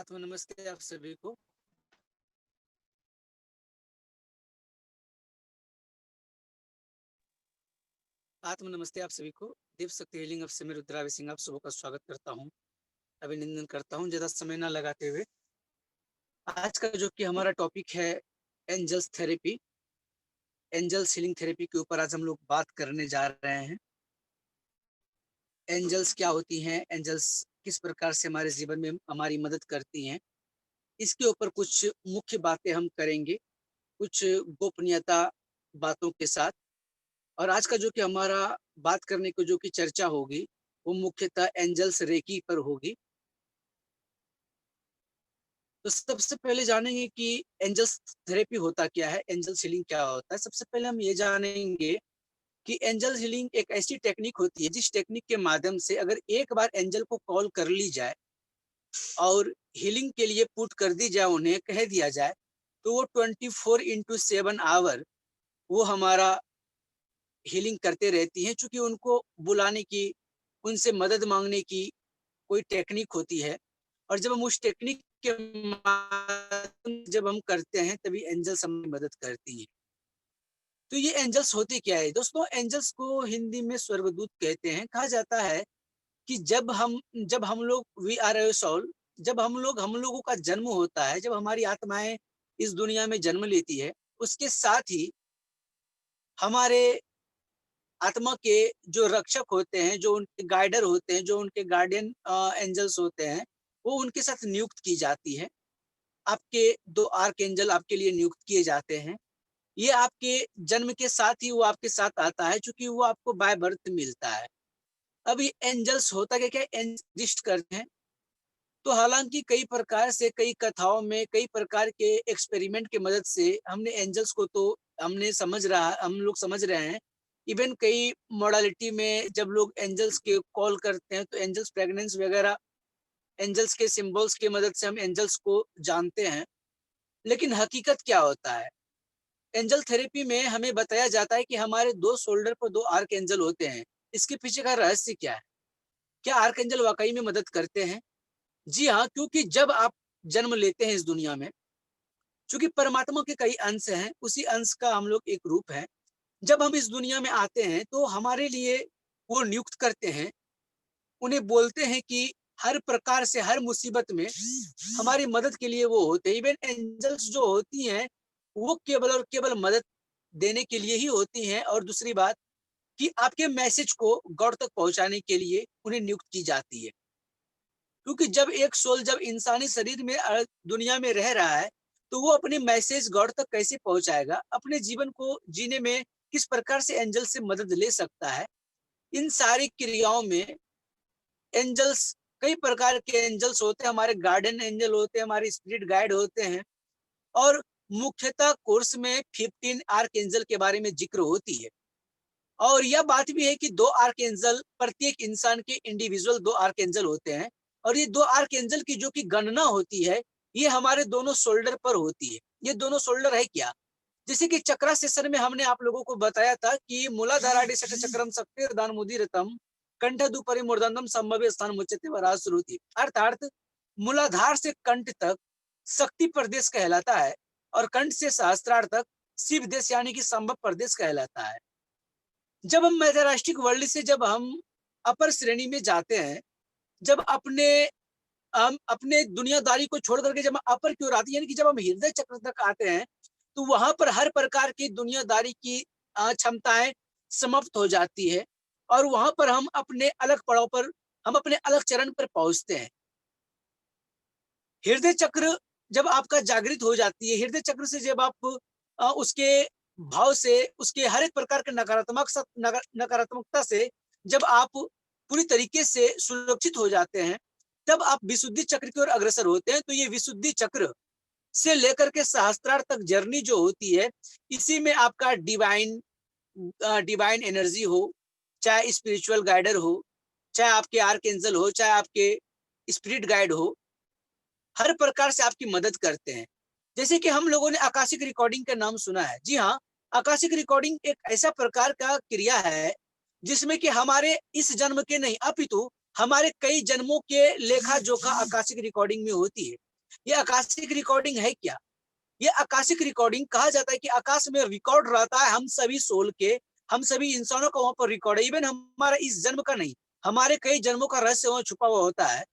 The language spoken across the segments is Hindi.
आत्म नमस्ते आप सभी को। आत्म नमस्ते आप सभी को। देव शक्ति हीलिंग से मैं रुद्रावी सिंह आप सबों का स्वागत करता हूँ, अभिनंदन करता हूँ ज़्यादा समय ना लगाते हुए। आज का जो कि हमारा टॉपिक है angels therapy, angels healing therapy के ऊपर आज हम लोग बात करने जा रहे हैं। एंजल्स क्या होती हैं, एंजल्स किस प्रकार से हमारे जीवन में हमारी मदद करती हैं, इसके ऊपर कुछ मुख्य बातें हम करेंगे, कुछ गोपनीयता बातों के साथ। और आज का जो कि हमारा बात करने को जो कि चर्चा होगी, वो मुख्यतः एंजल्स रेकी पर होगी। तो सबसे पहले जानेंगे कि एंजल्स थेरेपी होता क्या है, एंजल्स हीलिंग क्या होता है। सबसे पहले हम ये जानेंगे कि एंजल्स हीलिंग एक ऐसी टेक्निक होती है, जिस टेक्निक के माध्यम से अगर एक बार एंजल को कॉल कर ली जाए और हीलिंग के लिए पुट कर दी जाए, उन्हें कह दिया जाए, तो वो 24/7 आवर वो हमारा हीलिंग करते रहती हैं। चूँकि उनको बुलाने की, उनसे मदद माँगने की कोई टेक्निक होती है, और जब हम उस टेक्निक के माध्यम जब हम करते हैं, तभी एंजल्स हमारी मदद करती हैं। तो ये एंजल्स होते क्या है? दोस्तों, एंजल्स को हिंदी में स्वर्गदूत कहते हैं। कहा जाता है कि जब हम लोग वी आर ए सोल, जब हम लोगों का जन्म होता है, जब हमारी आत्माएँ इस दुनिया में जन्म लेती है, उसके साथ ही हमारे आत्मा के जो रक्षक होते हैं, जो उनके गाइडर होते हैं, जो उनके गार्डियन एंजल्स होते हैं, वो उनके साथ नियुक्त की जाती है। आपके 2 आर्कएंजल आपके लिए नियुक्त किए जाते हैं। ये आपके जन्म के साथ ही वो आपके साथ आता है, चूँकि वो आपको बाय बर्थ मिलता है। अब ये एंजल्स होता क्या-क्या है, एग्ज़िस्ट करते हैं। तो हालाँकि कई प्रकार से, कई कथाओं में, कई प्रकार के एक्सपेरिमेंट की मदद से हमने एंजल्स को तो हम लोग समझ रहे हैं। इवन कई मॉडलिटी में जब लोग एंजल्स के कॉल करते हैं, तो एंजल्स प्रेग्नेंस वगैरह, एंजल्स के सिंबल्स की मदद से हम एंजल्स को जानते हैं। लेकिन हकीकत क्या होता है? एंजल थेरेपी में हमें बताया जाता है कि हमारे 2 शोल्डर पर 2 आर्कएंजल होते हैं। इसके पीछे का रहस्य क्या है? क्या आर्कएंजल वाक़ई में मदद करते हैं? जी हाँ, क्योंकि जब आप जन्म लेते हैं इस दुनिया में, चूँकि परमात्मा के कई अंश हैं, उसी अंश का हम लोग एक रूप हैं। जब हम इस दुनिया में आते हैं, तो हमारे लिए वो नियुक्त करते हैं, उन्हें बोलते हैं कि हर प्रकार से, हर मुसीबत में हमारी मदद के लिए वो होते हैं। इवन एंजल्स जो होती हैं, वो केवल और केवल मदद देने के लिए ही होती हैं, और दूसरी बात कि आपके मैसेज को गॉड तक पहुँचाने के लिए उन्हें नियुक्त की जाती है। क्योंकि जब इंसानी शरीर में दुनिया में रह रहा है, तो वो अपने मैसेज गॉड तक कैसे पहुँचाएगा? अपने जीवन को जीने में किस प्रकार से एंजल से मदद ले सकता है? इन सारी क्रियाओं में एंजल्स, कई प्रकार के एंजल्स होते हैं, हमारे गार्डियन एंजल होते हैं, हमारे स्पिरिट गाइड होते हैं, और मुख्यतः कोर्स में 15 आर्कएंजल के बारे में ज़िक्र होती है। और यह बात भी है कि 2 आर्कएंजल, प्रत्येक इंसान के इंडिविजुअल 2 आर्कएंजल होते हैं, और ये 2 आर्कएंजल की जो कि गणना होती है, ये हमारे दोनों शोल्डर पर होती है। ये दोनों शोल्डर है क्या? जैसे कि चक्रा सेशन में हमने आप लोगों को बताया था कि मूलाधाराडि षट्चक्रम शक्तिर्दानमुदीरतम कंठदुपरि मूर्धन्यम संभवे स्थान मुच्यते वरासुरुति। अर्थात मूलाधार से कंठ तक शक्ति प्रदेश कहलाता है, और कंठ से सहस्त्रार तक शिव देश यानी कि संभव प्रदेश कहलाता है। जब हम मैथरास्टिक वर्ल्ड से जब हम अपर श्रेणी में जाते हैं, जब हम अपने दुनियादारी को छोड़ करके जब हम अपर की ओर आते हैं, यानी कि जब हम हृदय चक्र तक आते हैं, तो वहां पर हर प्रकार की दुनियादारी की क्षमताएं समाप्त हो जाती है, और वहां पर हम अपने अलग पड़ाव पर, हम अपने अलग चरण पर पहुंचते हैं। हृदय चक्र जब आपका जागृत हो जाती है, हृदय चक्र से जब आप उसके भाव से, उसके हर एक प्रकार के नकारात्मकता से जब आप पूरी तरीके से सुरक्षित हो जाते हैं, तब आप विशुद्धि चक्र की ओर अग्रसर होते हैं। तो ये विशुद्धि चक्र से लेकर के सहस्त्रार तक जर्नी जो होती है, इसी में आपका डिवाइन एनर्जी हो, चाहे स्पिरिचुअल गाइडर हो, चाहे आपके आर्कएंजल हो, चाहे आपके स्पिरिट गाइड हो, हर प्रकार से आपकी मदद करते हैं। जैसे कि हम लोगों ने आकाशिक रिकॉर्डिंग का नाम सुना है। जी हाँ, आकाशिक रिकॉर्डिंग एक ऐसा प्रकार का क्रिया है, जिसमें कि हमारे इस जन्म के नहीं, अपितु हमारे कई जन्मों के लेखा-जोखा आकाशिक रिकॉर्डिंग में होती है। ये आकाशिक रिकॉर्डिंग है क्या? ये आकाशिक रिकॉर्डिंग कहा जाता है कि आकाश में रिकॉर्ड रहता है हम सभी सोल के, हम सभी इंसानों का वहां पर रिकॉर्ड है। इवन हमारा इस जन्म का नहीं, हमारे कई जन्मों का रहस्य वहां छुपा हुआ होता है।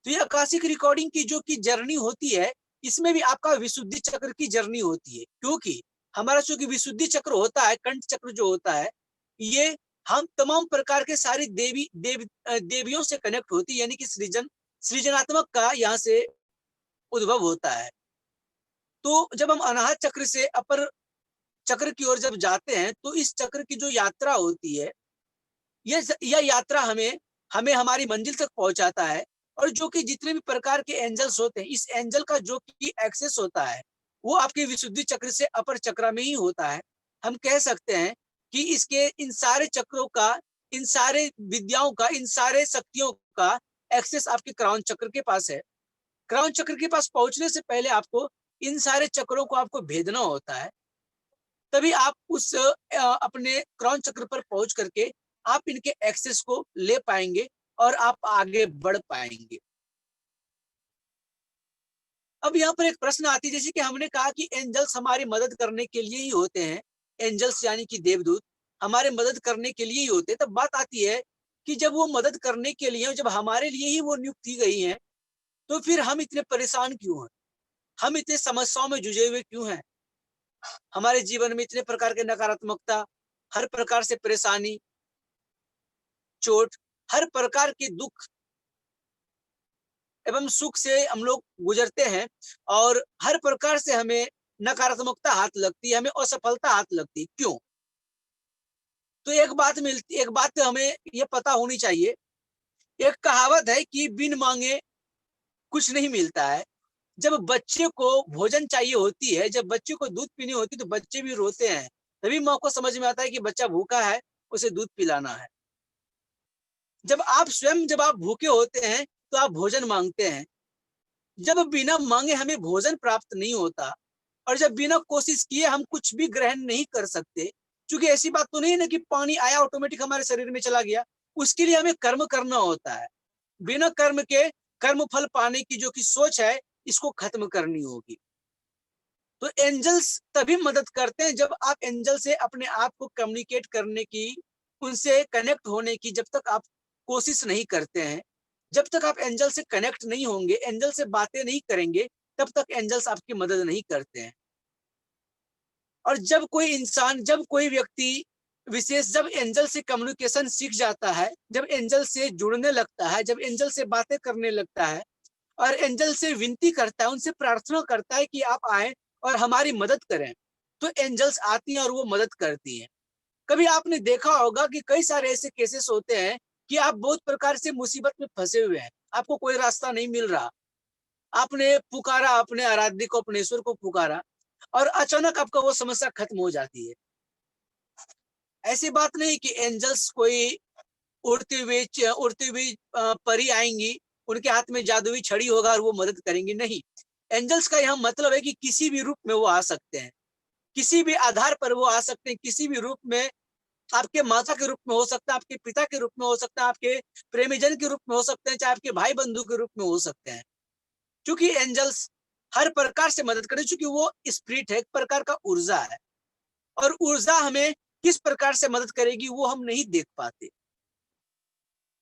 तो ये आकाशिक रिकॉर्डिंग की जो कि जर्नी होती है, इसमें भी आपका विशुद्धि चक्र की जर्नी होती है, क्योंकि हमारा चूंकि विशुद्धि चक्र होता है, कंठ चक्र जो होता है, ये हम तमाम प्रकार के सारी देवियों से कनेक्ट होती है, यानी कि सृजनात्मक का यहाँ से उद्भव होता है। तो जब हम अनाहत चक्र से अपर चक्र की ओर जब जाते हैं, तो इस चक्र की जो यात्रा होती है, यह यात्रा हमें हमें हमारी मंजिल तक पहुंचाता है। और जो कि जितने भी प्रकार के एंजल्स होते हैं, इस एंजल का जो कि एक्सेस होता है, वो आपके विशुद्धि चक्र से अपर चक्र में ही होता है। हम कह सकते हैं कि इसके इन सारे चक्रों का, इन सारे विद्याओं का, इन सारे शक्तियों का एक्सेस आपके क्राउन चक्र के पास है। क्राउन चक्र के पास पहुंचने से पहले आपको इन सारे चक्रों को आपको भेदना होता है, तभी आप उस अपने क्राउन चक्र पर पहुंच करके आप इनके एक्सेस को ले पाएंगे और आप आगे बढ़ पाएंगे। अब यहाँ पर एक प्रश्न आती है, जैसे कि हमने कहा कि एंजल्स हमारी मदद करने के लिए ही होते हैं, एंजल्स यानी कि देवदूत हमारे मदद करने के लिए ही होते हैं। तब बात आती है कि जब वो मदद करने के लिए, जब हमारे लिए ही वो नियुक्त की गई है, तो फिर हम इतने परेशान क्यों हैं? हम इतने समस्याओं में जुझे हुए क्यों हैं? हमारे जीवन में इतने प्रकार के नकारात्मकता, हर प्रकार से परेशानी, चोट, हर प्रकार के दुख एवं सुख से हम लोग गुजरते हैं, और हर प्रकार से हमें नकारात्मकता हाथ लगती है, हमें असफलता हाथ लगती है। क्यों? तो एक बात तो हमें ये पता होनी चाहिए। एक कहावत है कि बिन मांगे कुछ नहीं मिलता है। जब बच्चे को भोजन चाहिए होती है, जब बच्चे को दूध पीनी होती है, तो बच्चे भी रोते हैं। तभी माँ को समझ में आता है कि बच्चा भूखा है, उसे दूध पिलाना है। जब आप भूखे होते हैं, तो आप भोजन मांगते हैं। जब बिना मांगे हमें भोजन प्राप्त नहीं होता, और जब बिना कोशिश किए हम कुछ भी ग्रहण नहीं कर सकते, क्योंकि ऐसी बात तो नहीं है ना कि पानी आया ऑटोमेटिक हमारे शरीर में चला गया। उसके लिए हमें कर्म करना होता है। बिना कर्म के कर्म फल पाने की जो कि सोच है, इसको खत्म करनी होगी। तो एंजल्स तभी मदद करते हैं जब आप एंजल से अपने आप को कम्युनिकेट करने की, उनसे कनेक्ट होने की जब तक आप कोशिश नहीं करते हैं, जब तक आप एंजल से कनेक्ट नहीं होंगे, एंजल से बातें नहीं करेंगे, तब तक एंजल्स आपकी मदद नहीं करते हैं। और जब कोई व्यक्ति विशेष जब एंजल से कम्युनिकेशन सीख जाता है, जब एंजल से जुड़ने लगता है, जब एंजल से बातें करने लगता है, और एंजल से विनती करता है, उनसे प्रार्थना करता है कि आप आए और हमारी मदद करें, तो एंजल्स आती हैं और वो मदद करती हैं। कभी आपने देखा होगा कि कई सारे ऐसे केसेस होते हैं कि आप बहुत प्रकार से मुसीबत में फंसे हुए हैं, आपको कोई रास्ता नहीं मिल रहा, आपने पुकारा, अपने आराध्य को, अपने ईश्वर को पुकारा, और अचानक आपका वो समस्या खत्म हो जाती है। ऐसी बात नहीं कि एंजल्स कोई उड़ती हुई परी आएंगी, उनके हाथ में जादुई छड़ी होगा और वो मदद करेंगी, नहीं। एंजल्स का यहाँ मतलब है कि किसी भी रूप में वो आ सकते हैं, किसी भी आधार पर वो आ सकते हैं, किसी भी रूप में। आपके माता के रूप में हो सकता है, आपके पिता के रूप में हो सकता है, आपके प्रेमीजन के रूप में हो सकते हैं, चाहे आपके भाई बंधु के रूप में हो सकते हैं। क्योंकि एंजल्स हर प्रकार से मदद करें, क्योंकि वो स्पिरिट है, एक प्रकार का ऊर्जा है, और ऊर्जा हमें किस प्रकार से मदद करेगी वो हम नहीं देख पाते।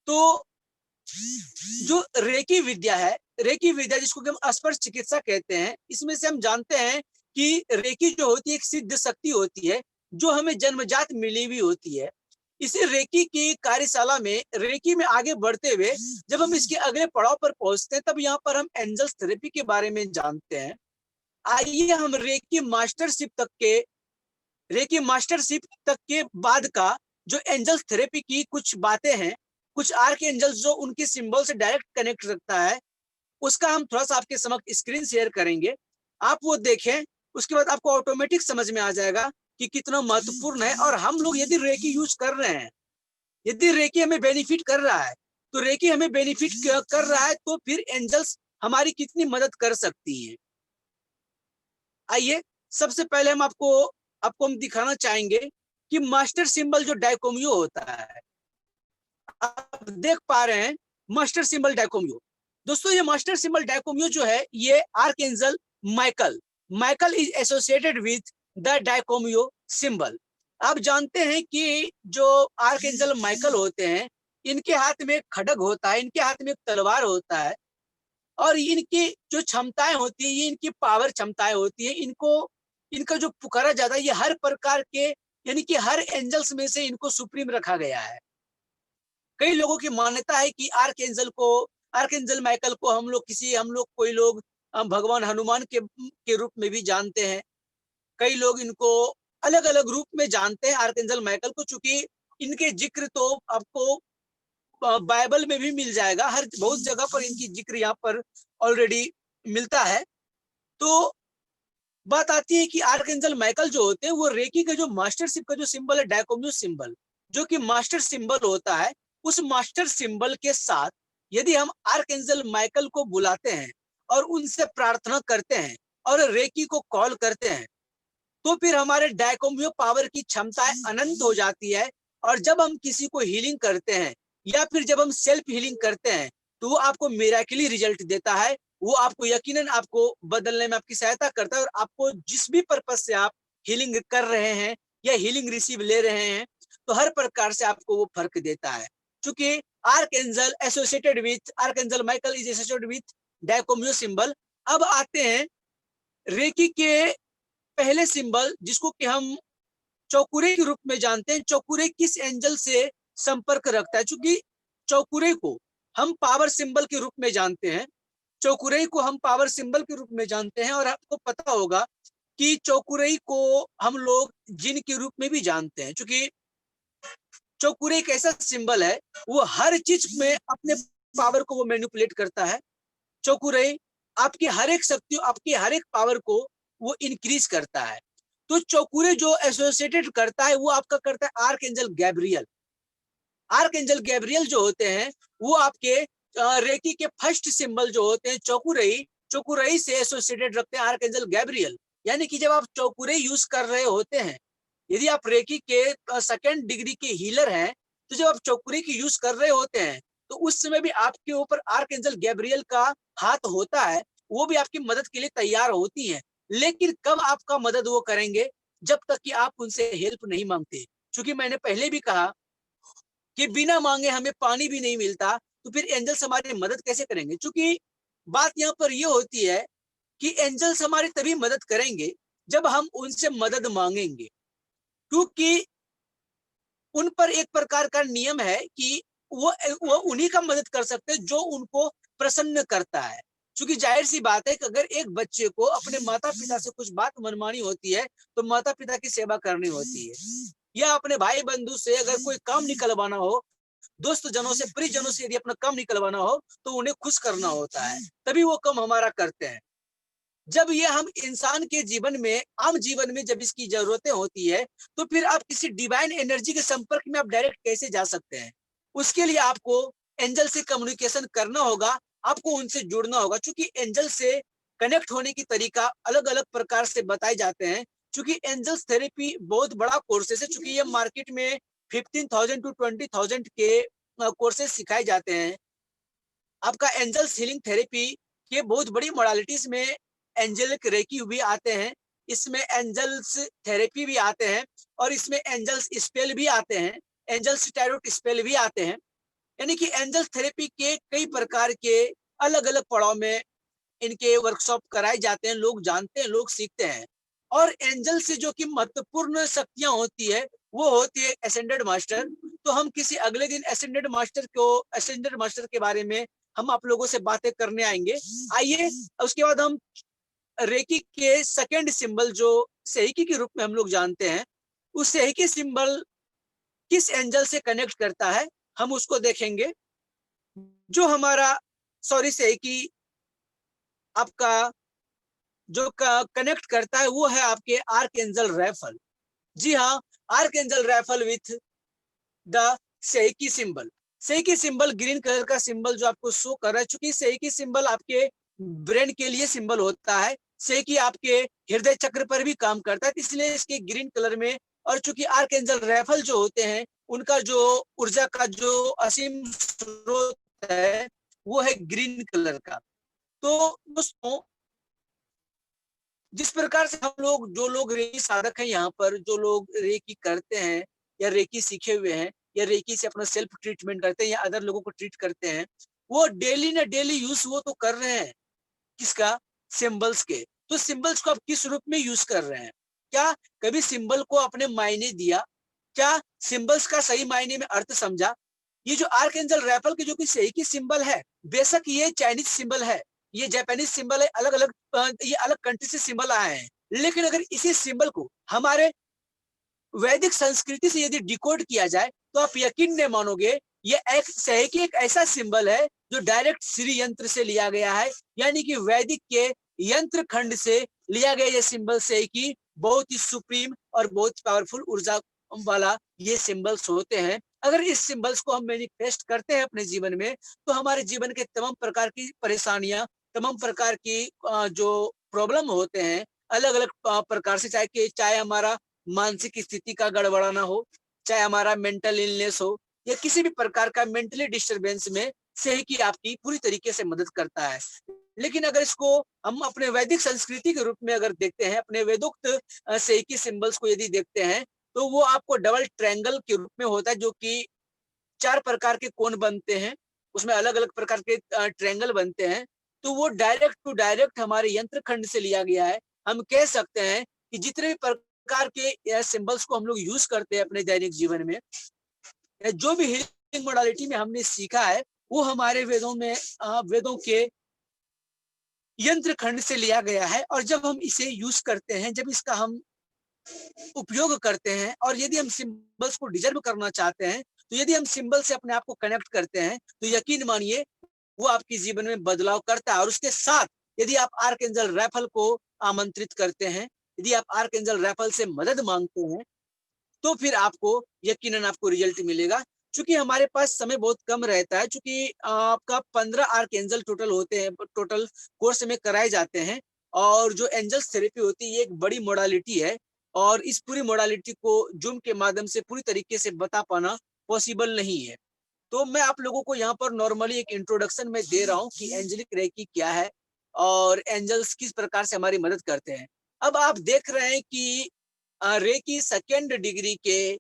तो जो रेकी विद्या जिसको कि हम स्पर्श चिकित्सा कहते हैं, इसमें से हम जानते हैं कि रेकी जो होती है एक सिद्ध शक्ति होती है, जो हमें जन्मजात मिली हुई होती है। इसी रेकी की कार्यशाला में, रेकी में आगे बढ़ते हुए जब हम इसके अगले पड़ाव पर पहुंचते हैं, तब यहाँ पर हम एंजल्स थेरेपी के बारे में जानते हैं। आइए हम रेकी मास्टरशिप तक के बाद का जो एंजल्स थेरेपी की कुछ बातें हैं, कुछ आर्क एंजल्स जो उनके सिंबल से डायरेक्ट कनेक्ट रखता है, उसका हम थोड़ा सा आपके समक्ष स्क्रीन शेयर करेंगे। आप वो देखें, उसके बाद आपको ऑटोमेटिक समझ में आ जाएगा कि कितना महत्वपूर्ण है। और हम लोग यदि रेकी यूज कर रहे हैं, यदि रेकी हमें बेनिफिट कर रहा है, तो रेकी हमें बेनिफिट कर रहा है, तो फिर एंजल्स हमारी कितनी मदद कर सकती हैं। आइए सबसे पहले आपको हम दिखाना चाहेंगे कि मास्टर सिंबल जो डायकोमियो होता है, आप देख पा रहे हैं मास्टर सिंबल डायकोमियो। दोस्तों ये मास्टर सिंबल डायकोमियो जो है ये archangel Michael, Michael is associated with the dai ko myo symbol. आप जानते हैं कि जो आर्कएंजल माइकल होते हैं इनके हाथ में एक खड्ग होता है, इनके हाथ में एक तलवार होता है, और इनकी जो क्षमताएं होती है ये इनकी पावर क्षमताएं होती है। इनको इनका जो पुकारा जाता है ये हर प्रकार के, यानी कि हर एंजल्स में से इनको सुप्रीम रखा गया है। कई लोगों की मान्यता है कि आर्कएंजल माइकल को हम लोग कोई लोग भगवान हनुमान के रूप में भी जानते हैं। कई लोग इनको अलग अलग रूप में जानते हैं आर्कएंजल माइकल को, चूंकि इनके जिक्र तो आपको बाइबल में भी मिल जाएगा, हर बहुत जगह पर इनकी जिक्र यहाँ पर ऑलरेडी मिलता है। तो बात आती है कि आर्कएंजल माइकल जो होते हैं वो रेकी का जो मास्टरशिप का जो सिंबल है डायकोम्यू सिंबल, जो कि मास्टर सिंबल होता है, उस मास्टर सिंबल के साथ यदि हम आर्कएंजल माइकल को बुलाते हैं और उनसे प्रार्थना करते हैं और रेकी को कॉल करते हैं तो फिर हमारे डायकोम्यू पावर की क्षमताएं अनंत हो जाती है। और जब हम किसी को हीलिंग करते हैं या फिर जब हम सेल्फ हीलिंग करते हैं तो वो आपको मिरेकली रिजल्ट देता है। वो आपको यकीनन आपको बदलने में आपकी सहायता करता है, और आपको जिस भी पर्पज से आप हीलिंग कर रहे हैं या हीलिंग रिसीव ले रहे हैं तो हर प्रकार से आपको वो फर्क देता है। चूंकि archangel Michael is associated with dai ko myo symbol. अब आते हैं रेकी के पहले सिंबल जिसको कि हम चौकुरे के रूप में जानते हैं। चौकुरे किस एंजल से संपर्क रखता है? चूंकि चौकुरे को हम पावर सिंबल के रूप में जानते हैं, चौकुरे को हम पावर सिंबल के रूप में जानते हैं, और आपको पता होगा कि चौकुरे को हम लोग जिन के रूप में भी जानते हैं। चूंकि चौकुरे एक ऐसा सिंबल है वो हर चीज में अपने पावर को वो मैनिपुलेट करता है। चौकुरे आपकी हर एक शक्ति, आपकी हर एक पावर को वो इंक्रीज करता है। तो चौकुरे जो एसोसिएटेड करता है वो आपका करता है आर्कएंजल गैब्रियल। आर्कएंजल गैब्रियल जो होते हैं वो आपके रेकी के फर्स्ट सिंबल जो होते हैं चौकुरई से एसोसिएटेड रखते हैं आर्कएंजल गैब्रियल। यानी कि जब आप चौकुरे यूज कर रहे होते हैं, यदि आप रेकी के सेकेंड डिग्री के हीलर हैं, तो जब आप चौकुरे की यूज कर रहे होते हैं तो उस समय भी आपके ऊपर आर्कएंजल गैब्रियल का हाथ होता है, वो भी आपकी मदद के लिए तैयार होती है। लेकिन कब आपका मदद वो करेंगे? जब तक कि आप उनसे हेल्प नहीं मांगते। क्योंकि मैंने पहले भी कहा कि बिना मांगे हमें पानी भी नहीं मिलता, तो फिर एंजल्स हमारी मदद कैसे करेंगे? क्योंकि बात यहाँ पर ये होती है कि एंजल्स हमारी तभी मदद करेंगे जब हम उनसे मदद मांगेंगे। क्योंकि उन पर एक प्रकार का नियम है कि वो उन्हीं का मदद कर सकते हैं जो उनको प्रसन्न करता है। क्योंकि जाहिर सी बात है कि अगर एक बच्चे को अपने माता पिता से कुछ बात मनमानी होती है तो माता पिता की सेवा करनी होती है, या अपने भाई बंधु से अगर कोई काम निकलवाना हो, दोस्त जनों से, परिजनों से यदि अपना काम निकलवाना हो तो उन्हें खुश करना होता है, तभी वो काम हमारा करते हैं। जब ये हम इंसान के जीवन में, आम जीवन में जब इसकी जरूरतें होती है तो फिर आप किसी डिवाइन एनर्जी के संपर्क में आप डायरेक्ट कैसे जा सकते हैं? उसके लिए आपको एंजल से कम्युनिकेशन करना होगा, आपको उनसे जुड़ना होगा। क्योंकि एंजल से कनेक्ट होने की तरीका अलग अलग प्रकार से बताए जाते हैं। क्योंकि एंजल्स थेरेपी बहुत बड़ा कोर्सेस है, चूंकि ये मार्केट में 15,000 to 20,000 के कोर्सेज सिखाए जाते हैं। आपका एंजल्स हीलिंग थेरेपी के बहुत बड़ी मॉडलिटीज में एंजेलिक रेकी भी आते हैं, इसमें एंजल्स थेरेपी भी आते हैं, और इसमें एंजल्स स्पेल भी आते हैं, एंजल्स टैरोट स्पेल भी आते हैं। यानी कि एंजल्स थेरेपी के कई प्रकार के अलग अलग पड़ाव में इनके वर्कशॉप कराए जाते हैं, लोग जानते हैं, लोग सीखते हैं। और एंजल से जो कि महत्वपूर्ण शक्तियां होती है वो होती है एसेंडेड मास्टर। तो हम किसी अगले दिन एसेंडेड मास्टर के बारे में हम आप लोगों से बातें करने आएंगे। आइए उसके बाद हम रेकी के सेकंड सिंबल जो सेहिकी के रूप में हम लोग जानते हैं, उस सेहिकी सिंबल किस एंजल से कनेक्ट करता है हम उसको देखेंगे। जो हमारा सेहिकी आपका जो कनेक्ट करता है वो है आपके आर्कएंजल रैफल। जी हाँ, archangel Raphael with the sei he ki symbol. Sei he ki symbol green colour का सिंबल जो आपको शो कर रहा है, चूंकि सेहिकी सिंबल आपके ब्रेन के लिए सिंबल होता है, सेहिकी आपके हृदय चक्र पर भी काम करता है, इसलिए इसके ग्रीन कलर में। और चूंकि आर्कएंजल रैफल जो होते हैं उनका जो ऊर्जा का जो असीम स्रोत है वो है ग्रीन कलर का। तो दोस्तों, जिस प्रकार से हम लोग, जो लोग रेकी साधक हैं यहाँ पर, जो लोग रेकी करते हैं या रेकी सीखे हुए हैं या रेकी से अपना सेल्फ ट्रीटमेंट करते हैं या अदर लोगों को ट्रीट करते हैं, वो डेली ना डेली यूज वो तो कर रहे हैं किसका, सिंबल्स के। तो सिंबल्स को आप किस रूप में यूज कर रहे हैं? क्या कभी सिंबल को आपने मायने दिया? क्या सिंबल्स का सही मायने में अर्थ समझा? ये जो आर्कएंजल रैफल की जो कि सही की सिंबल है, बेशक ये चाइनीज सिंबल है, ये जापानीज सिंबल है, अलग अलग ये अलग कंट्री से सिंबल आए हैं, लेकिन अगर इसी सिंबल को हमारे वैदिक संस्कृति से यदि डिकोड किया जाए तो आप यकीन नहीं मानोगे, ये एक सही की एक ऐसा सिंबल है जो डायरेक्ट श्री यंत्र से लिया गया है, यानी कि वैदिक के यंत्र खंड से लिया गया ये सिंबल सही की बहुत ही सुप्रीम और बहुत पावरफुल ऊर्जा वाला ये सिंबल्स होते हैं। अगर इस सिंबल्स को हम मैनिफेस्ट करते हैं अपने जीवन में, तो हमारे जीवन के तमाम प्रकार की परेशानियां, तमाम प्रकार की जो प्रॉब्लम होते हैं अलग अलग प्रकार से, चाहे हमारा मानसिक स्थिति का गड़बड़ाना हो, चाहे हमारा मेंटल इलनेस हो, या किसी भी प्रकार का मेंटली डिस्टरबेंस में सही की आपकी पूरी तरीके से मदद करता है। लेकिन अगर इसको हम अपने वैदिक संस्कृति के रूप में अगर देखते हैं, अपने वेदोक्त सही की सिंबल्स को यदि देखते हैं, तो वो आपको डबल ट्रायंगल के रूप में होता है, जो कि 4 प्रकार के कोण बनते हैं, उसमें अलग अलग प्रकार के ट्रायंगल बनते हैं। तो वो डायरेक्ट टू डायरेक्ट हमारे यंत्र खंड से लिया गया है। हम कह सकते हैं कि जितने भी प्रकार के सिंबल्स को हम लोग यूज करते हैं अपने दैनिक जीवन में, जो भी हीलिंग मोडालिटी में हमने सीखा है, वो हमारे वेदों में वेदों के यंत्र खंड से लिया गया है। और जब हम इसे यूज करते हैं, जब इसका हम उपयोग करते हैं, और यदि हम सिंबल्स को डिजर्व करना चाहते हैं, तो यदि हम सिंबल से अपने आप को कनेक्ट करते हैं, तो यकीन मानिए वो आपके जीवन में बदलाव करता है। और उसके साथ यदि आप आर्कएंजल रैफल को आमंत्रित करते हैं, यदि आप आर्कएंजल रैफल से मदद मांगते हैं, तो फिर आपको यकीनन आपको रिजल्ट मिलेगा। चूंकि हमारे पास समय बहुत कम रहता है, चूंकि आपका 15 आर्कएंजल टोटल होते हैं, टोटल कोर्स में कराए जाते हैं। और जो एंजल्स थेरेपी होती है, ये एक बड़ी मोडालिटी है, और इस पूरी मोडालिटी को जूम के माध्यम से पूरी तरीके से बता पाना पॉसिबल नहीं है। तो मैं आप लोगों को यहाँ पर नॉर्मली एक इंट्रोडक्शन में दे रहा हूँ कि एंजेलिक रेकी क्या है और एंजल्स किस प्रकार से हमारी मदद करते हैं। अब आप देख रहे हैं कि रेकी सेकेंड डिग्री के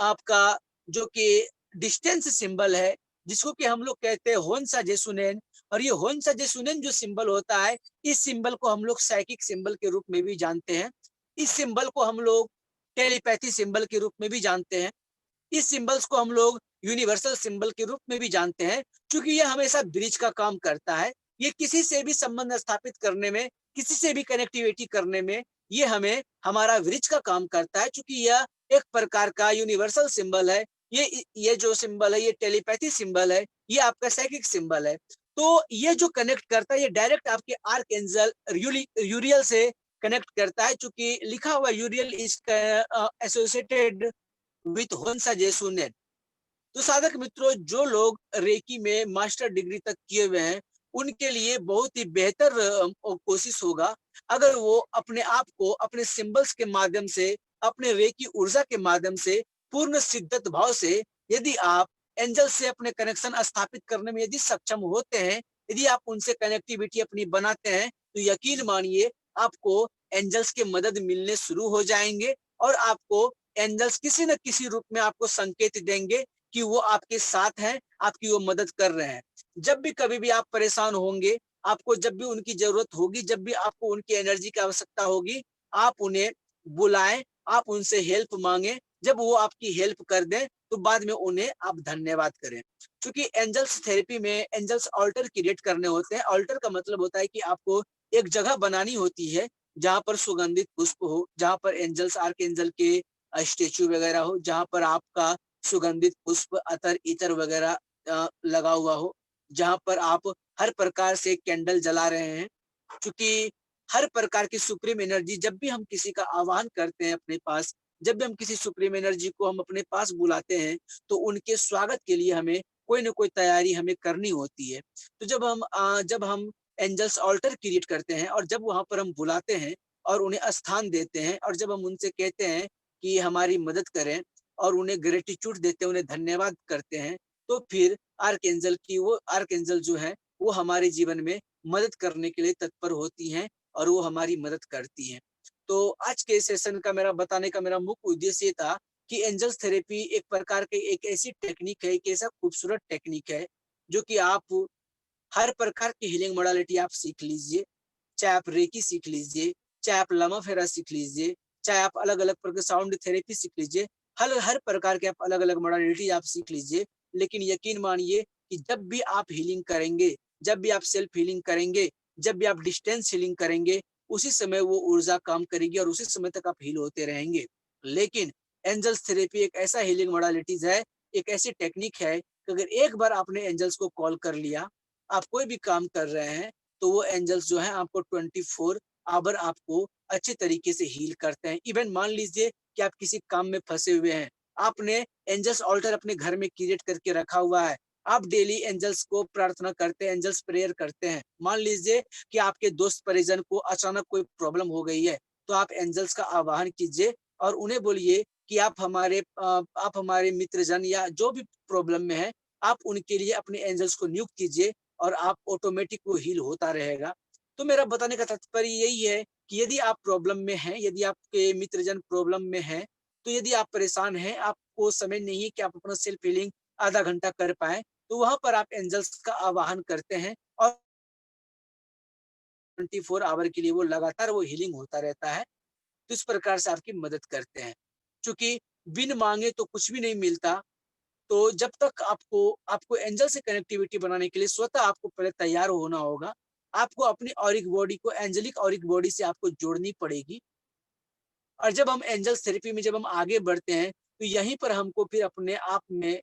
आपका जो कि डिस्टेंस सिंबल है, जिसको कि हम लोग कहते हैं होन्सा जेसुनेन। और ये होन्सा जेसुनेन जो सिंबल होता है, इस सिंबल को हम लोग साइकिक सिंबल के रूप में भी जानते हैं। इस सिंबल को हम लोग टेलीपैथी सिंबल के रूप में भी जानते हैं। इस सिंबल्स को हम लोग यूनिवर्सल सिंबल के रूप में भी जानते हैं, क्योंकि यह हमेशा ब्रिज का काम करता है। ये किसी से भी संबंध स्थापित करने में, किसी से भी कनेक्टिविटी करने में, ये हमें हमारा ब्रिज का काम करता है, क्योंकि यह एक प्रकार का यूनिवर्सल सिंबल है। ये जो सिंबल है, ये टेलीपैथी सिंबल है, ये आपका साइकिक सिंबल है। तो ये जो कनेक्ट करता है, ये डायरेक्ट आपके आर्क एंजल यूरियल से कनेक्ट करता है, क्योंकि लिखा हुआ यूरियल इज एसोसिएटेड विथ होन्सा जेसुनेन। तो साधक मित्रों, जो लोग रेकी में मास्टर डिग्री तक किए हुए हैं, उनके लिए बहुत ही बेहतर कोशिश होगा अगर वो अपने आप को अपने सिंबल्स के माध्यम से, अपने रेकी ऊर्जा के माध्यम से, पूर्ण सिद्धत भाव से, यदि आप एंजल से अपने कनेक्शन स्थापित करने में यदि सक्षम होते हैं, यदि आप उनसे कनेक्टिविटी अपनी बनाते हैं, तो यकीन मानिए आपको एंजल्स की मदद मिलने शुरू हो जाएंगे। और आपको एंजल्स किसी न किसी रूप में आपको संकेत देंगे कि वो आपके साथ हैं, आपकी वो मदद कर रहे हैं। जब भी कभी भी आप परेशान होंगे, आपको जब भी उनकी जरूरत होगी, जब भी आपको उनकी एनर्जी की आवश्यकता होगी, आप उन्हें बुलाएं, आप उनसे हेल्प मांगे। जब वो आपकी हेल्प कर दें, तो बाद में उन्हें आप धन्यवाद करें। क्योंकि एंजल्स थेरेपी में एंजल्स ऑल्टर क्रिएट करने होते हैं। ऑल्टर का मतलब होता है कि आपको एक जगह बनानी होती है जहां पर सुगंधित पुष्प हो, जहां पर एंजल्स आर्क एंजल के स्टेचू वगैरह हो, जहां पर आपका सुगंधित पुष्प, अतर, इतर वगैरह लगा हुआ हो, जहां पर आप हर प्रकार से कैंडल जला रहे हैं। क्योंकि हर प्रकार की सुप्रीम एनर्जी, जब भी हम किसी का आह्वान करते हैं अपने पास, जब भी हम किसी सुप्रीम एनर्जी को हम अपने पास बुलाते हैं, तो उनके स्वागत के लिए हमें कोई ना कोई तैयारी हमें करनी होती है। तो जब हम एंजल्स ऑल्टर क्रिएट करते हैं, और जब वहां पर हम बुलाते हैं और उन्हें स्थान देते हैं, और जब हम उनसे कहते हैं कि हमारी मदद करें, और उन्हें ग्रेटिट्यूड देते हैं, उन्हें धन्यवाद करते हैं, तो फिर आर्कएंजल की, वो आर्कएंजल जो है वो हमारे जीवन में मदद करने के लिए तत्पर होती हैं और वो हमारी मदद करती हैं। तो आज के सेशन का मेरा बताने का मेरा मुख्य उद्देश्य ये था कि एंजल्स थेरेपी एक प्रकार की एक ऐसी टेक्निक है, एक ऐसा खूबसूरत टेक्निक है, जो कि आप हर प्रकार की हीलिंग मोडालिटी आप सीख लीजिए। चाहे आप रेकी सीख लीजिए, चाहे आप लमा फेरा सीख लीजिए, चाहे आप अलग-अलग प्रकार साउंड थेरेपी सीख लीजिए। हर हर प्रकार के आप अलग-अलग मोडालिटी आप सीख लीजिए। लेकिन यकीन मानिए कि जब भी आप हीलिंग करेंगे, जब भी आप सेल्फ हीलिंग करेंगे, जब भी आप डिस्टेंस हीलिंग करेंगे, उसी समय वो ऊर्जा काम करेगी और उसी समय तक आप हील होते रहेंगे। लेकिन एंजल्स थेरेपी एक ऐसा हीलिंग मोडालिटीज़ है, एक ऐसी टेक्निक है कि अगर एक बार आपने एंजल्स को कॉल कर लिया, आप कोई भी काम कर रहे हैं, तो वो एंजल्स जो हैं आपको 24 आवर आपको अच्छे तरीके से हील करते हैं। इवन मान लीजिए कि आप किसी काम में फँसे हुए हैं, आपने एंजल्स ऑल्टर अपने घर में क्रिएट करके रखा हुआ है। आप डेली एंजल्स को प्रार्थना करते हैं, एंजल्स प्रेयर करते हैं। मान लीजिए कि आपके दोस्त परिजन को अचानक कोई प्रॉब्लम हो गई है, तो आप एंजल्स का आवाहन कीजिए और उन्हें बोलिए कि आप हमारे मित्रजन या जो भी प्रॉब्लम में है, आप उनके लिए अपने एंजल्स को नियुक्त कीजिए और आप ऑटोमेटिक वो हील होता रहेगा। तो मेरा बताने का तात्पर्य यही है कि यदि आप प्रॉब्लम में हैं, यदि आपके मित्रजन प्रॉब्लम में हैं, तो यदि आप परेशान हैं, आपको समय नहीं है कि आप अपना सेल्फ हीलिंग आधा घंटा कर पाएँ, तो वहाँ पर आप एंजल्स का आवाहन करते हैं और 24 आवर के लिए वो लगातार वो हीलिंग होता रहता है। तो इस प्रकार से आपकी मदद करते हैं। चूँकि बिन माँगे तो कुछ भी नहीं मिलता, तो जब तक आपको आपको एंजल से कनेक्टिविटी बनाने के लिए स्वतः आपको पहले तैयार होना होगा। आपको अपनी ऑरिक बॉडी को एंजेलिक ऑरिक बॉडी से आपको जोड़नी पड़ेगी और जब हम एंजल्स थेरेपी में जब हम आगे बढ़ते हैं, तो यहीं पर हमको फिर अपने आप में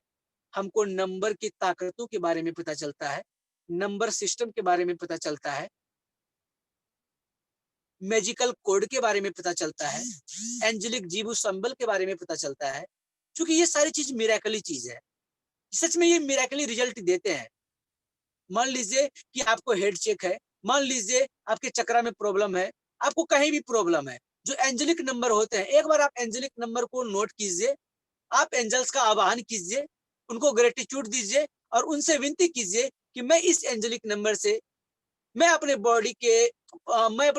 हमको नंबर की ताकतों के बारे में पता चलता है, नंबर सिस्टम के बारे में पता चलता है, मैजिकल कोड के बारे में पता चलता है, एंजेलिक जीवो सिंबल के बारे में पता चलता है। क्योंकि ये सारी चीज़ मिरेकली चीज़ है। सच में ये मिरेकली रिजल्ट देते हैं। मान लीजिए कि आपको हेड चेक है, मान लीजिए आपके चक्रा में प्रॉब्लम है, आपको कहीं भी प्रॉब्लम है, जो एंजेलिक नंबर होते हैं, एक बार आप एंजेलिक नंबर को नोट कीजिए, आप एंजल्स का आवाहन कीजिए, उनको ग्रेटिट्यूड दीजिए और उनसे विनती कीजिए कि मैं इस एंजेलिक नंबर से मैं अपने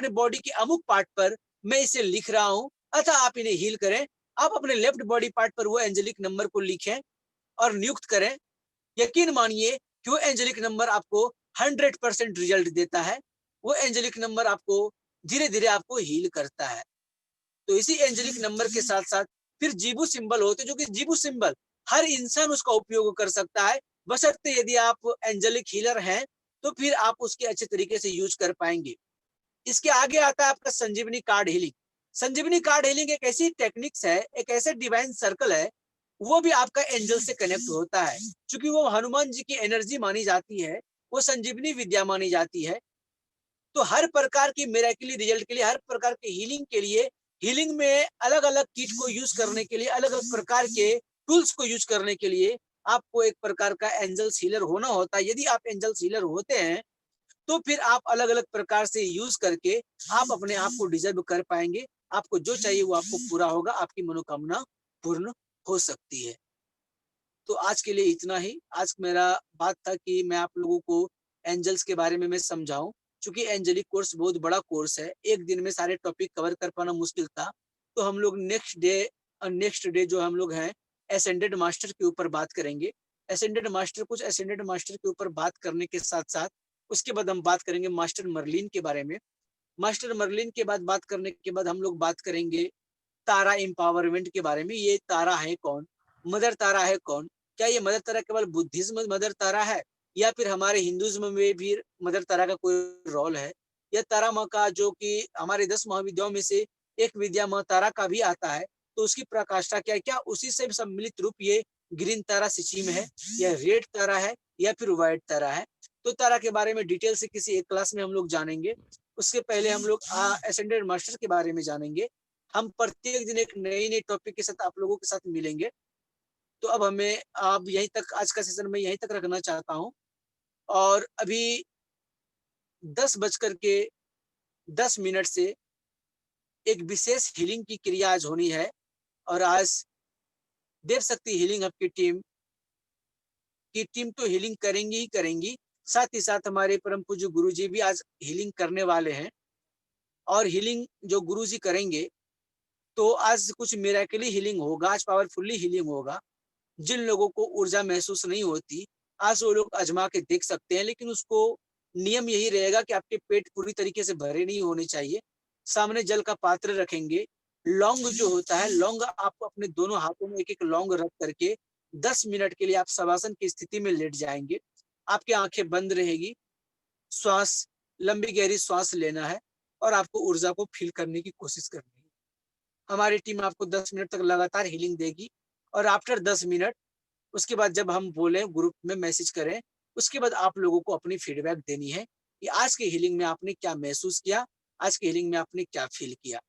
बॉडी के अमुक पार्ट पर मैं इसे लिख रहा हूँ, अतः आप इन्हें हील करें। आप अपने लेफ्ट बॉडी पार्ट पर वो एंजेलिक नंबर को लिखें और नियुक्त करें। यकीन मानिए कि वो एंजेलिक नंबर आपको 100% रिजल्ट देता है। वो एंजेलिक नंबर आपको धीरे-धीरे आपको हील करता है। तो इसी एंजेलिक नंबर के साथ-साथ फिर जीबू सिंबल होते हैं, जो कि जीबू सिंबल हर इंसान उसका उपयोग कर सकता है, बशर्ते यदि आप एंजेलिक हीलर हैं, तो फिर आप उसके अच्छे तरीके से यूज़ कर पाएँगे। इसके आगे आता है आपका संजीवनी कार्ड हीलिंग। संजीवनी कार्ड हीलिंग एक ऐसी टेक्निक्स है, एक ऐसे डिवाइन सर्कल है, वो भी आपका एंजल से कनेक्ट होता है। चूँकि वो हनुमान जी की एनर्जी मानी जाती है, वो संजीवनी विद्या मानी जाती है। तो हर प्रकार की मिरेकली रिजल्ट के लिए, हर प्रकार के हीलिंग के लिए, हीलिंग में अलग-अलग किट को यूज़ करने के लिए, अलग-अलग प्रकार के टूल्स को यूज़ करने के लिए आपको एक प्रकार का एंजल्स हीलर होना होता है। यदि आप एंजल्स हीलर होते हैं, तो फिर आप अलग-अलग प्रकार से यूज़ करके आप अपने आप को डिज़र्व कर पाएँगे। आपको जो चाहिए वो आपको पूरा होगा, आपकी मनोकामना पूर्ण हो सकती है। तो आज के लिए इतना ही। आज मेरा बात था कि मैं आप लोगों को एंजल्स के बारे में मैं समझाऊँ। चूँकि एंजेलिक कोर्स बहुत बड़ा कोर्स है, एक दिन में सारे टॉपिक कवर कर पाना मुश्किल था। तो हम लोग नेक्स्ट डे जो हम लोग हैं, असेंडेड मास्टर के ऊपर बात करेंगे। कुछ असेंडेड मास्टर के ऊपर बात करने के साथ-साथ उसके बाद हम बात करेंगे मास्टर मर्लिन के बारे में। मास्टर मर्लिन के बाद बात करने के बाद हम लोग बात करेंगे तारा एम्पावरमेंट के बारे में। ये तारा है कौन? मदर तारा है कौन? क्या ये मदर तारा केवल बुद्धिज्म मदर तारा है या फिर हमारे हिंदुइज्म में भी मदर तारा का कोई रोल है? या तारा माँ का जो कि हमारे 10 महाविद्याओं में से एक विद्या माँ तारा का भी आता है, तो उसकी प्रकाष्ठा क्या है? क्या उसी से सम्मिलित रूप ये ग्रीन तारा सिचीम है या रेड तारा है या फिर व्हाइट तारा है? तो तारा के बारे में डिटेल से किसी एक क्लास में हम लोग जानेंगे। उसके पहले हम लोग असेंडेड मास्टर के बारे में जानेंगे। हम प्रत्येक दिन एक नई-नई टॉपिक के साथ आप लोगों के साथ मिलेंगे। तो अब यहीं तक आज का सेशन मैं यहीं तक रखना चाहता हूँ और अभी 10 बज कर के 10 मिनट से एक विशेष हीलिंग की क्रिया आज होनी है और आज देव शक्ति हीलिंग हब की टीम कि टीम तो हीलिंग करेंगी ही करेंगी, साथ ही साथ हमारे परम पूज्य गुरु जी भी आज हीलिंग करने वाले हैं। और हीलिंग जो गुरु जी करेंगे तो आज कुछ मिरेकली हीलिंग होगा, आज पावरफुली हीलिंग होगा। जिन लोगों को ऊर्जा महसूस नहीं होती, आज वो लोग आजमा के देख सकते हैं, लेकिन उसको नियम यही रहेगा कि आपके पेट पूरी तरीके से भरे नहीं होने चाहिए। सामने जल का पात्र रखेंगे। लौंग जो होता है, लौंग आप अपने दोनों हाथों में एक एक लौंग रख करके 10 मिनट के लिए आप शवासन की स्थिति में लेट जाएंगे। आपकी आंखें बंद रहेगी, श्वास, लंबी गहरी श्वास लेना है और आपको ऊर्जा को फील करने की कोशिश करनी है। हमारी टीम आपको 10 मिनट तक लगातार हीलिंग देगी और आफ्टर 10 मिनट उसके बाद जब हम बोले ग्रुप में मैसेज करें, उसके बाद आप लोगों को अपनी फीडबैक देनी है कि आज के हीलिंग में आपने क्या महसूस किया, आज के हीलिंग में आपने क्या फील किया।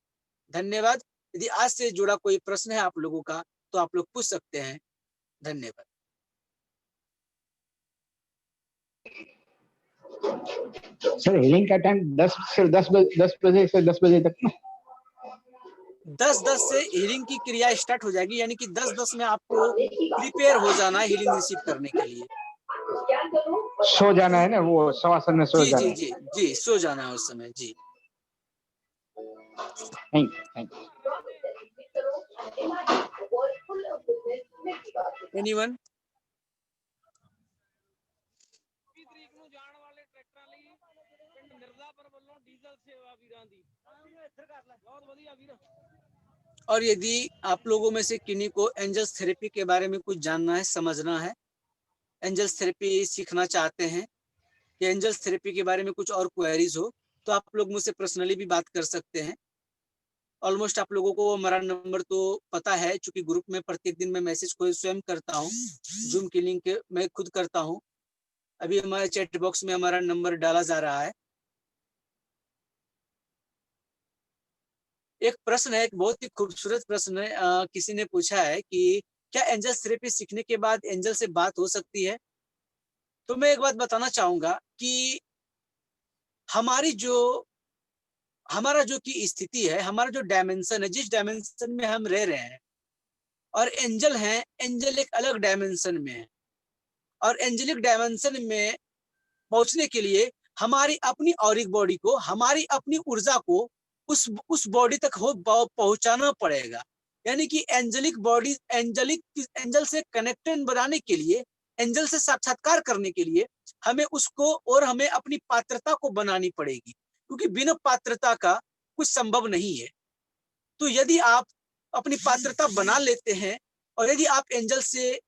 धन्यवाद। यदि आज से जुड़ा कोई प्रश्न है आप लोगों का तो आप लोग पूछ सकते हैं। धन्यवाद। सर हीलिंग का टाइम 10 बजे से 10 बजे तक ना? 10:10 से हीलिंग की क्रिया स्टार्ट हो जाएगी, यानी कि 10:10 में आपको प्रिपेयर हो जाना है हीलिंग रिसीव करने के लिए। सो जाना है ना, वो शवासन में सो जी जाना जी है। जी जी, सो जाना है उस समय जी। Thank you. एनीवन? और यदि आप लोगों में से किन्हीं को एंजल्स थेरेपी के बारे में कुछ जानना है, समझना है, एंजल्स थेरेपी सीखना चाहते हैं या एंजल्स थेरेपी के बारे में कुछ और क्वेरीज हो, तो आप लोग मुझसे पर्सनली भी बात कर सकते हैं। ऑलमोस्ट आप लोगों को हमारा नंबर तो पता है, चूंकि ग्रुप में प्रत्येक दिन मैं मैसेज को स्वयं करता हूँ, जूम की लिंक मैं खुद करता हूँ। अभी हमारे चैट बॉक्स में हमारा नंबर डाला जा रहा है। एक प्रश्न है, एक बहुत ही खूबसूरत प्रश्न है, किसी ने पूछा है कि क्या एंजल्स थेरेपी सीखने के बाद एंजल से बात हो सकती है? तो मैं एक बात बताना चाहूंगा कि हमारा जो की स्थिति है, हमारा जो डायमेंशन है, जिस डायमेंशन में हम रह रहे हैं, और एंजल है, एंजल एक अलग डायमेंशन में है। और एंजेलिक डायमेंशन में पहुंचने के लिए हमारी अपनी ऑरिक बॉडी को, हमारी अपनी ऊर्जा को उस बॉडी तक पहुंचाना पड़ेगा। यानी कि एंजेलिक बॉडी, एंजल से कनेक्टेड बनाने के लिए, एंजल से साक्षात्कार करने के लिए हमें उसको और हमें अपनी पात्रता को बनानी पड़ेगी, क्योंकि बिना पात्रता का कुछ संभव नहीं है। तो यदि आप अपनी पात्रता बना लेते हैं और यदि आप एंजल से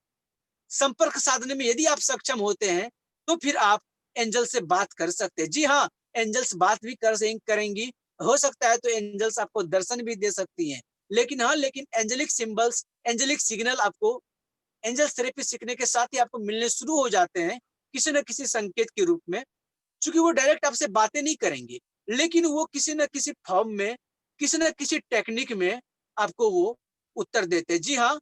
संपर्क साधने में यदि आप सक्षम होते हैं, तो फिर आप एंजल से बात कर सकते हैं। जी हाँ, एंजल्स बात भी करेंगी, हो सकता है तो एंजल्स आपको दर्शन भी दे सकती हैं। लेकिन हाँ, लेकिन एंजेलिक सिंबल्स, एंजेलिक सिग्नल आपको एंजल्स थेरेपी सीखने के साथ ही आपको मिलने शुरू हो जाते हैं, किसी न किसी संकेत के रूप में। क्योंकि वो डायरेक्ट आपसे बातें नहीं करेंगे, लेकिन वो किसी न किसी फॉर्म में, किसी न किसी टेक्निक में आपको वो उत्तर देते हैं। जी हाँ,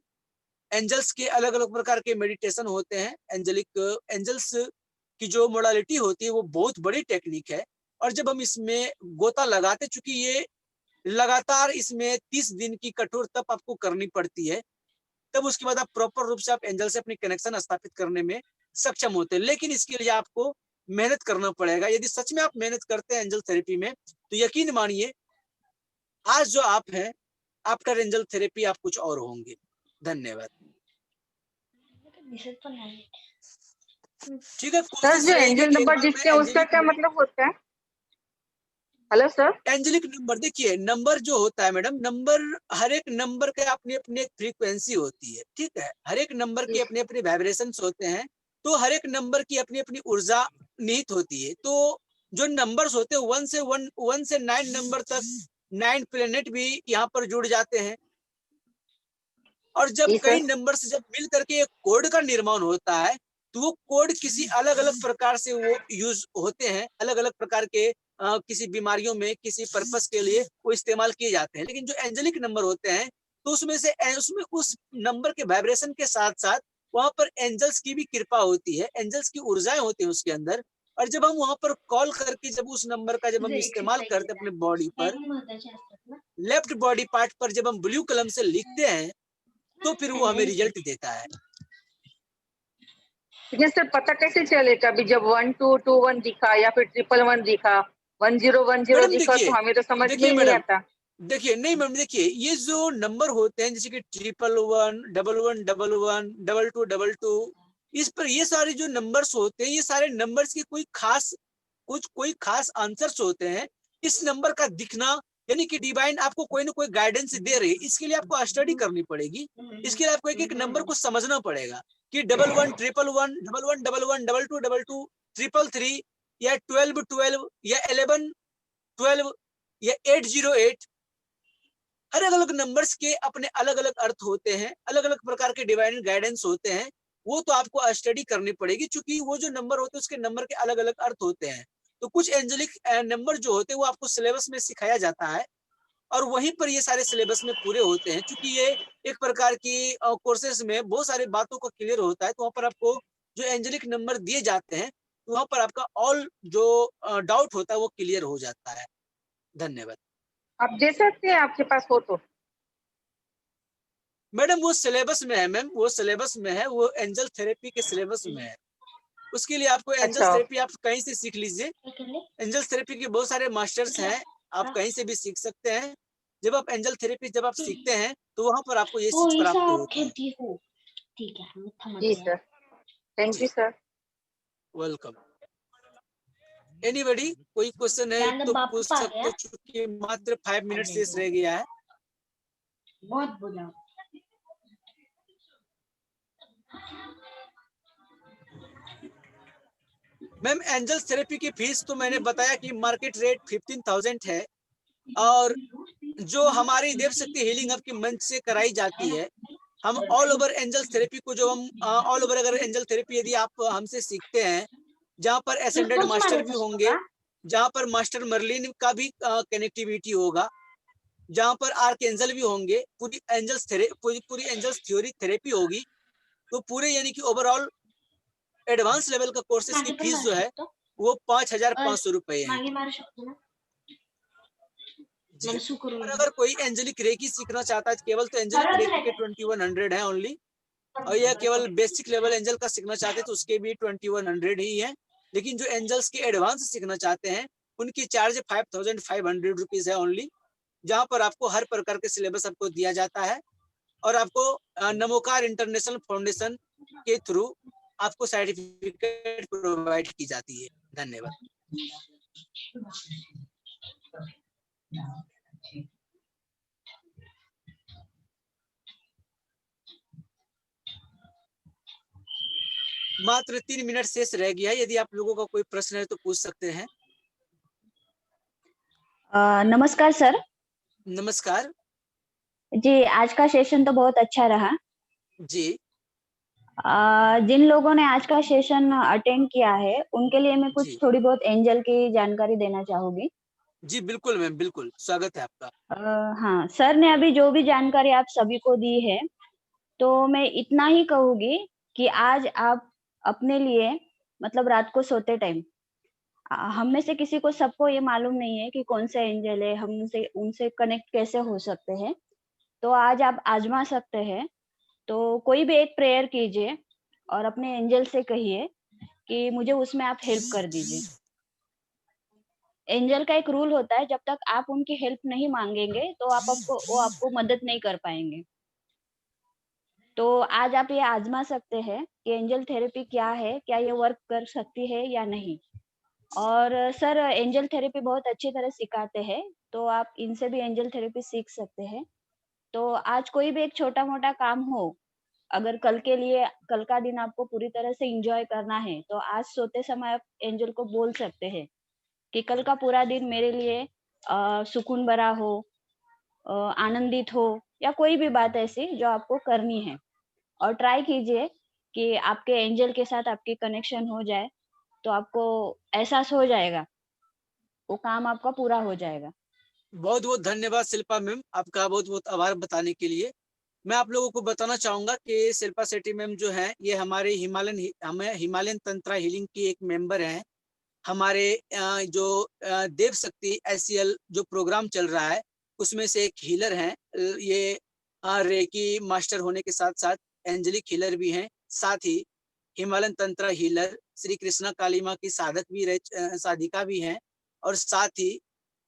एंजल्स के अलग अलग प्रकार के मेडिटेशन होते हैं। एंजल्स की जो मोडालिटी होती है वो बहुत बड़ी टेक्निक है, और जब हम इसमें गोता लगाते, चूंकि ये लगातार इसमें 30 दिन की कठोर तप आपको करनी पड़ती है, तब उसके बाद आप प्रॉपर रूप से आप एंजल से अपनी कनेक्शन स्थापित करने में सक्षम होते हैं। लेकिन इसके लिए आपको मेहनत करना पड़ेगा। यदि सच में आप मेहनत करते हैं एंजल थेरेपी में, तो यकीन मानिए आज जो आप हैं, आफ्टर एंजल थेरेपी आप कुछ और होंगे। धन्यवाद। ठीक है, सर जो एंजल नंबर जिसके उसका क्या मतलब होता है? Hello sir. एंजेलिक नंबर, देखिए नंबर जो होता है मैडम, नंबर, हर एक नंबर के अपनी अपनी एक फ्रीक्वेंसी होती है, ठीक है, हर एक नंबर की अपनी अपनी वाइब्रेशंस होते हैं, तो हर एक नंबर की अपनी अपनी ऊर्जा निहित होती है। तो जो नंबर्स होते हैं 1 से 9 नंबर तक, 9 प्लेनेट भी यहाँ पर जुड़ जाते हैं। और जब कई नंबर से जब मिल करके एक कोड का निर्माण होता है, तो वो कोड किसी अलग अलग प्रकार से वो यूज होते हैं, अलग अलग प्रकार के किसी बीमारियों में, किसी पर्पस के लिए वो इस्तेमाल किए जाते हैं। लेकिन जो एंजेलिक नंबर होते हैं, तो उसमें उस नंबर के वाइब्रेशन के साथ साथ वहां पर एंजल्स की भी कृपा होती है, एंजल्स की ऊर्जाएं होती है उसके अंदर। और जब हम वहां पर कॉल करके, जब उस नंबर का जब हम इस्तेमाल करते हैं अपने बॉडी पर, लेफ्ट बॉडी पार्ट पर जब हम ब्लू कलम से लिखते हैं, तो फिर वो हमें रिजल्ट देता है। लेकिन सर पता कैसे चलेगा अभी जब 1221 दिखा या फिर 111 दिखा 1010 मैडम दिखा देखिए, तो हमें तो समझ में देखिए ही नहीं मैडम, आता। देखिए नहीं मैम, देखिए ये जो नंबर होते हैं जैसे कि 111, 1111, 2222, इस पर ये सारे जो नंबर्स होते हैं, ये सारे नंबर्स के कोई खास आंसर्स होते हैं। इस नंबर का दिखना यानी कि डिवाइन आपको कोई ना कोई गाइडेंस दे रही है, इसके लिए आपको स्टडी करनी पड़ेगी। इसके लिए आपको एक एक नंबर को समझना पड़ेगा कि 11, 111, 1111, 2222, 333 या 1212 या 1112 या 808, हर अलग अलग नंबर्स के अपने अलग अलग अर्थ होते हैं, अलग अलग प्रकार के डिवाइन गाइडेंस होते हैं। वो तो आपको स्टडी करनी पड़ेगी, क्योंकि वो जो नंबर होते हैं उसके नंबर के अलग अलग अर्थ होते हैं। तो कुछ एंजेलिक नंबर जो होते हैं वो आपको सिलेबस में सिखाया जाता है, और वहीं पर ये सारे सिलेबस में पूरे होते हैं। क्योंकि ये एक प्रकार की कोर्सेज में बहुत सारी बातों को क्लियर होता है, तो वहाँ पर आपको जो एंजेलिक नंबर दिए जाते हैं, तो वहाँ पर आपका ऑल जो डाउट होता है वो क्लियर हो जाता है। धन्यवाद। आप दे सकते हैं आपके पास हो तो। मैडम वो सिलेबस में है, मैम वो सिलेबस में है, वो एंजल थेरेपी के सिलेबस में है। उसके लिए आपको एंजल अच्छा थेरेपी आप कहीं से सीख लीजिए। एंजल थेरेपी के बहुत सारे मास्टर्स हैं, आप कहीं से भी सीख सकते हैं। जब आप एंजल थेरेपी जब आप सीखते हैं तो वहां पर आपको ये चीज प्राप्त होता है। ठीक है, हम समझ जी गए। Sir, thank you sir. Welcome. Anybody, कोई क्वेश्चन है ज्ञान तो वापस पूछ आ सकते गया। हो, चूंकि मात्र 5 मिनट शेष रह गया है। बहुत बुरा। मैम एंजल थेरेपी की फीस तो मैंने बताया कि मार्केट रेट 15,000 है, और जो हमारी देव शक्ति हीलिंग हब की मंच से कराई जाती है, हम ऑल ओवर एंजल थेरेपी को जो हम ऑल ओवर अगर एंजल थेरेपी यदि आप हमसे सीखते हैं, जहाँ पर एसेंडेड मास्टर भी होंगे, जहाँ पर मास्टर मर्लिन का भी कनेक्टिविटी होगा, जहाँ पर आर्कएंजल भी होंगे, पूरी एंजल्स थ्योरी थेरेपी होगी, तो पूरे यानी कि ओवरऑल एडवांस लेवल का कोर्सेज की फीस जो है वो 5,500 रुपए है। मागे मारू शकतो ना। जी। और अगर कोई एंजेलिक रेकी सीखना चाहता है केवल, तो एंजेलिक रेकी के 2100 है ओनली, और यह केवल बेसिक लेवल एंजल का सीखना चाहते हैं तो उसके भी 2100 ही है। लेकिन जो एंजल्स के एडवांस सीखना चाहते हैं उनकी चार्ज 5,500 रुपीज है ओनली, जहाँ पर आपको हर प्रकार के सिलेबस आपको दिया जाता है, और आपको नमोकार इंटरनेशनल फाउंडेशन के थ्रू आपको सर्टिफिकेट प्रोवाइड की जाती है। धन्यवाद। मात्र 3 मिनट शेष रह गया है, यदि आप लोगों का कोई प्रश्न है तो पूछ सकते हैं। नमस्कार सर। नमस्कार जी, आज का सेशन तो बहुत अच्छा रहा। जी। जिन लोगों ने आज का सेशन अटेंड किया है उनके लिए मैं कुछ जी थोड़ी बहुत एंजल की जानकारी देना चाहूंगी। जी बिल्कुल मैम, बिल्कुल स्वागत है आपका। हाँ, सर ने अभी जो भी जानकारी आप सभी को दी है, तो मैं इतना ही कहूंगी कि आज आप अपने लिए मतलब रात को सोते टाइम हम में से किसी को सबको ये मालूम नहीं है कि कौन सा एंजल है, हम उनसे कनेक्ट कैसे हो सकते हैं। तो आज आप आजमा सकते हैं। तो कोई भी एक प्रेयर कीजिए और अपने एंजल से कहिए कि मुझे उसमें आप हेल्प कर दीजिए। एंजल का एक रूल होता है, जब तक आप उनकी हेल्प नहीं मांगेंगे तो वो आपको मदद नहीं कर पाएंगे। तो आज आप ये आजमा सकते हैं कि एंजल थेरेपी क्या है, क्या ये वर्क कर सकती है या नहीं। और सर एंजल थेरेपी बहुत अच्छी तरह सिखाते हैं, तो आप इनसे भी एंजल थेरेपी सीख सकते हैं। तो आज कोई भी एक छोटा मोटा काम हो, अगर कल का दिन आपको पूरी तरह से एंजॉय करना है, तो आज सोते समय आप एंजल को बोल सकते हैं कि कल का पूरा दिन मेरे लिए सुकून भरा हो, आनंदित हो, या कोई भी बात ऐसी जो आपको करनी है। और ट्राई कीजिए कि आपके एंजल के साथ आपकी कनेक्शन हो जाए, तो आपको एहसास हो जाएगा, वो काम आपका पूरा हो जाएगा। बहुत बहुत धन्यवाद शिल्पा मैम, आपका बहुत बहुत आभार बताने के लिए। मैं आप लोगों को बताना चाहूंगा कि शिल्पा शेट्टी मैम जो है ये हमारे हिमालयन तंत्रा हीलिंग की एक मेंबर हैं। हमारे जो देव शक्ति SCL जो प्रोग्राम चल रहा है उसमें से एक हीलर हैं। ये रेकी मास्टर होने के साथ साथ एंजेलिक हीलर भी हैं। साथ ही हिमालयन तंत्र हीलर, श्री कृष्णा काली माँ की साधक भी साधिका भी हैं और साथ ही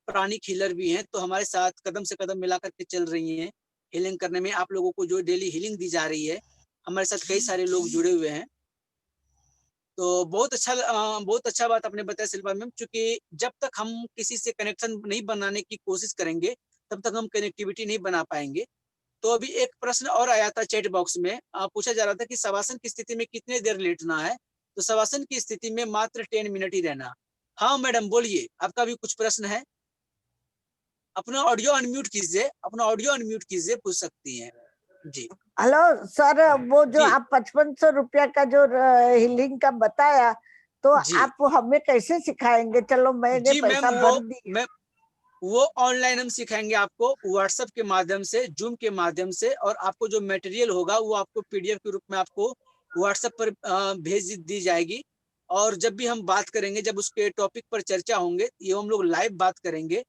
प्राणिक हीलर भी हैं। तो हमारे साथ कदम से कदम मिला करके चल रही हैं हीलिंग करने में। आप लोगों को जो डेली हीलिंग दी जा रही है, हमारे साथ कई सारे लोग जुड़े हुए हैं। तो बहुत अच्छा बात आपने बताया शिल्पा मैम, क्योंकि जब तक हम किसी से कनेक्शन नहीं बनाने की कोशिश करेंगे तब तक हम कनेक्टिविटी नहीं बना पाएंगे। तो अभी एक प्रश्न और आया था चैट बॉक्स में, पूछा जा रहा था कि शवासन की स्थिति में कितने देर लेटना है। तो शवासन की स्थिति में मात्र 10 मिनट ही रहना। हाँ मैडम बोलिए, आपका भी कुछ प्रश्न है? अपना ऑडियो अनम्यूट कीजिए, पूछ सकती हैं जी। हेलो सर, वो जो जी। आप 5500 रुपया का जो हीलिंग का बताया, तो जी। आप हमें कैसे सिखाएंगे? चलो मैंने जी पैसा मैम, भर दिया। वो ऑनलाइन हम सिखाएंगे आपको, व्हाट्सएप के माध्यम से, जूम के माध्यम से। और आपको जो मटेरियल होगा वो आपको पीडीएफ के रूप में आपको व्हाट्सएप पर भेज दी जाएगी। और जब भी हम बात करेंगे, जब उसके टॉपिक पर चर्चा होंगे, ये हम लोग लाइव बात करेंगे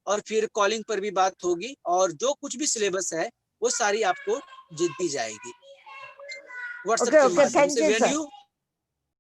और फिर कॉलिंग पर भी बात होगी। और जो कुछ भी सिलेबस है वो सारी आपको दी जाएगी व्हाट्सएप ओके के ओके, माध्यम थैंक से। You when sir. यू